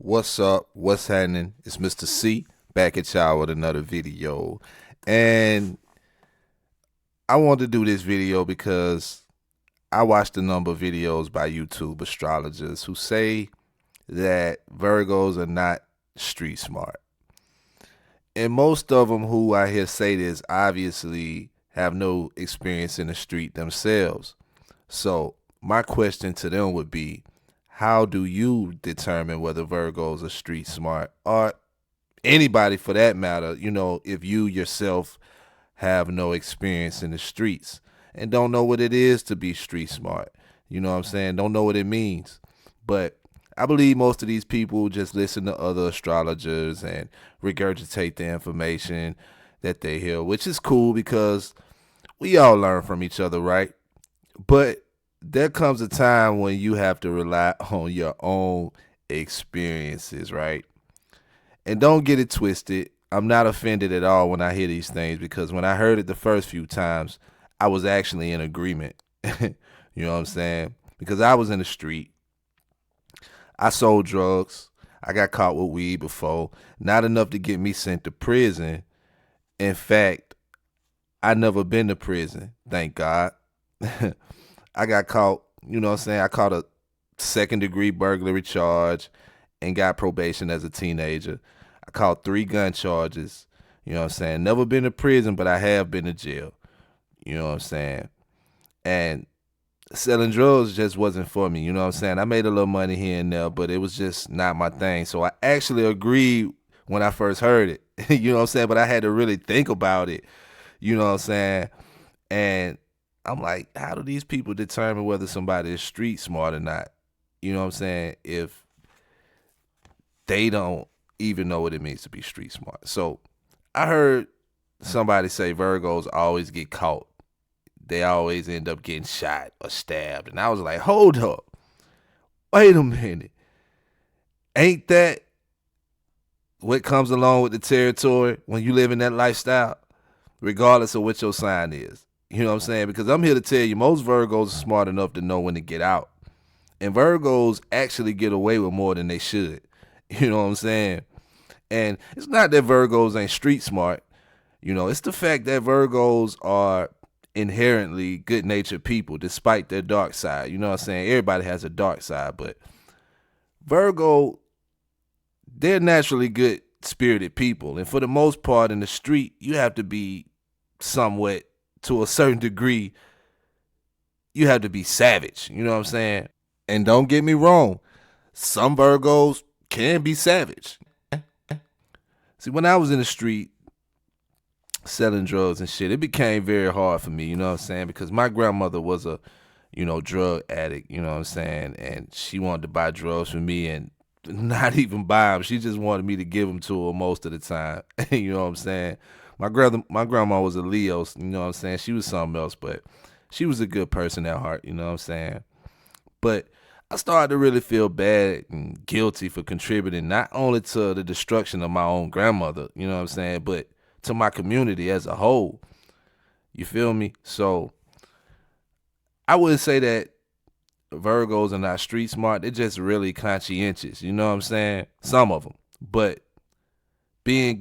What's up? What's happening? It's Mr. C back at y'all with another video. And I wanted to do this video because I watched a number of videos by YouTube astrologers who say that Virgos are not street smart. And most of them who I hear say this obviously have no experience in the street themselves. So my question to them would be, how do you determine whether Virgos are street smart, or anybody for that matter, if you yourself have no experience in the streets and don't know what it is to be street smart? You know what I'm saying? Don't know what it means. But I believe most of these people just listen to other astrologers and regurgitate the information that they hear, which is cool because we all learn from each other, right? But there comes a time when you have to rely on your own experiences, right? And don't get it twisted. I'm not offended at all when I hear these things, because when I heard it the first few times, I was actually in agreement. You know what I'm saying? Because I was in the street. I sold drugs. I got caught with weed before. Not enough to get me sent to prison. In fact, I never been to prison, thank God. I got caught, you know what I'm saying? I caught a second degree burglary charge and got probation as a teenager. I caught 3 gun charges, you know what I'm saying? Never been to prison, but I have been to jail, you know what I'm saying? And selling drugs just wasn't for me, you know what I'm saying? I made a little money here and there, but it was just not my thing. So I actually agreed when I first heard it, you know what I'm saying? But I had to really think about it, you know what I'm saying? And I'm like, how do these people determine whether somebody is street smart or not? You know what I'm saying? If they don't even know what it means to be street smart. So I heard somebody say Virgos always get caught. They always end up getting shot or stabbed. And I was like, hold up. Wait a minute. Ain't that what comes along with the territory when you live in that lifestyle, regardless of what your sign is? You know what I'm saying? Because I'm here to tell you, most Virgos are smart enough to know when to get out. And Virgos actually get away with more than they should. You know what I'm saying? And it's not that Virgos ain't street smart. It's the fact that Virgos are inherently good-natured people despite their dark side. You know what I'm saying? Everybody has a dark side, but Virgo, they're naturally good-spirited people. And for the most part in the street, you have to be somewhat, to a certain degree, you have to be savage. You know what I'm saying? And don't get me wrong, some Virgos can be savage. See, when I was in the street selling drugs and shit, it became very hard for me, you know what I'm saying? Because my grandmother was a, drug addict, you know what I'm saying? And she wanted to buy drugs for me and not even buy them. She just wanted me to give them to her most of the time. You know what I'm saying? My grandma was a Leo, you know what I'm saying? She was something else, but she was a good person at heart, you know what I'm saying? But I started to really feel bad and guilty for contributing not only to the destruction of my own grandmother, you know what I'm saying, but to my community as a whole. You feel me? So I wouldn't say that Virgos are not street smart. They're just really conscientious, you know what I'm saying? Some of them. But being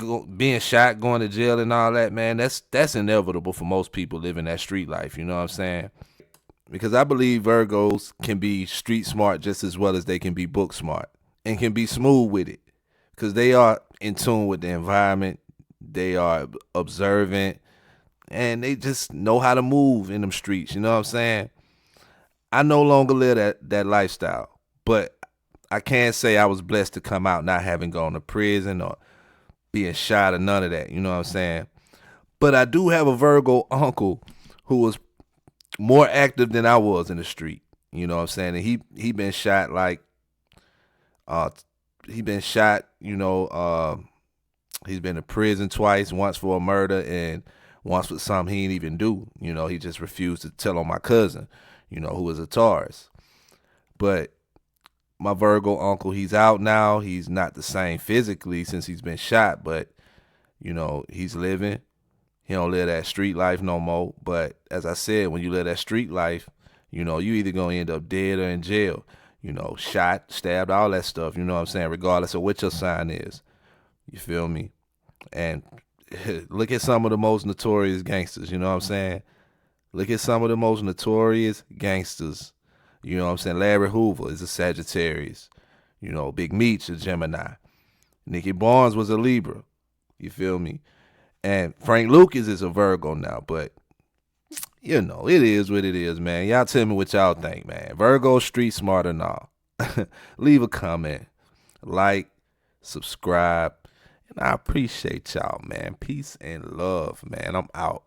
shot, going to jail and all that, man, that's inevitable for most people living that street life, you know what I'm saying? Because I believe Virgos can be street smart just as well as they can be book smart and can be smooth with it, because they are in tune with the environment. They are observant and they just know how to move in them streets. You know what I'm saying? I no longer live that lifestyle, but I can't say I was blessed to come out not having gone to prison or being shot or none of that. You know what I'm saying? But I do have a Virgo uncle who was more active than I was in the street. You know what I'm saying? And he been shot like he been shot, he's been to prison twice, once for a murder and once for something he didn't even do. He just refused to tell on my cousin, who was a Taurus. But my Virgo uncle, he's out now. He's not the same physically since he's been shot, but he's living. He don't live that street life no more. But as I said, when you live that street life, you either gonna end up dead or in jail. shot, stabbed, all that stuff, you know what I'm saying, regardless of what your sign is. You feel me? And look at some of the most notorious gangsters, you know what I'm saying? Look at some of the most notorious gangsters. You know what I'm saying? Larry Hoover is a Sagittarius. Big Meech a Gemini. Nicky Barnes was a Libra. You feel me? And Frank Lucas is a Virgo now, but it is what it is, man. Y'all tell me what y'all think, man. Virgo street smart and all. Leave a comment, like, subscribe, and I appreciate y'all, man. Peace and love, man. I'm out.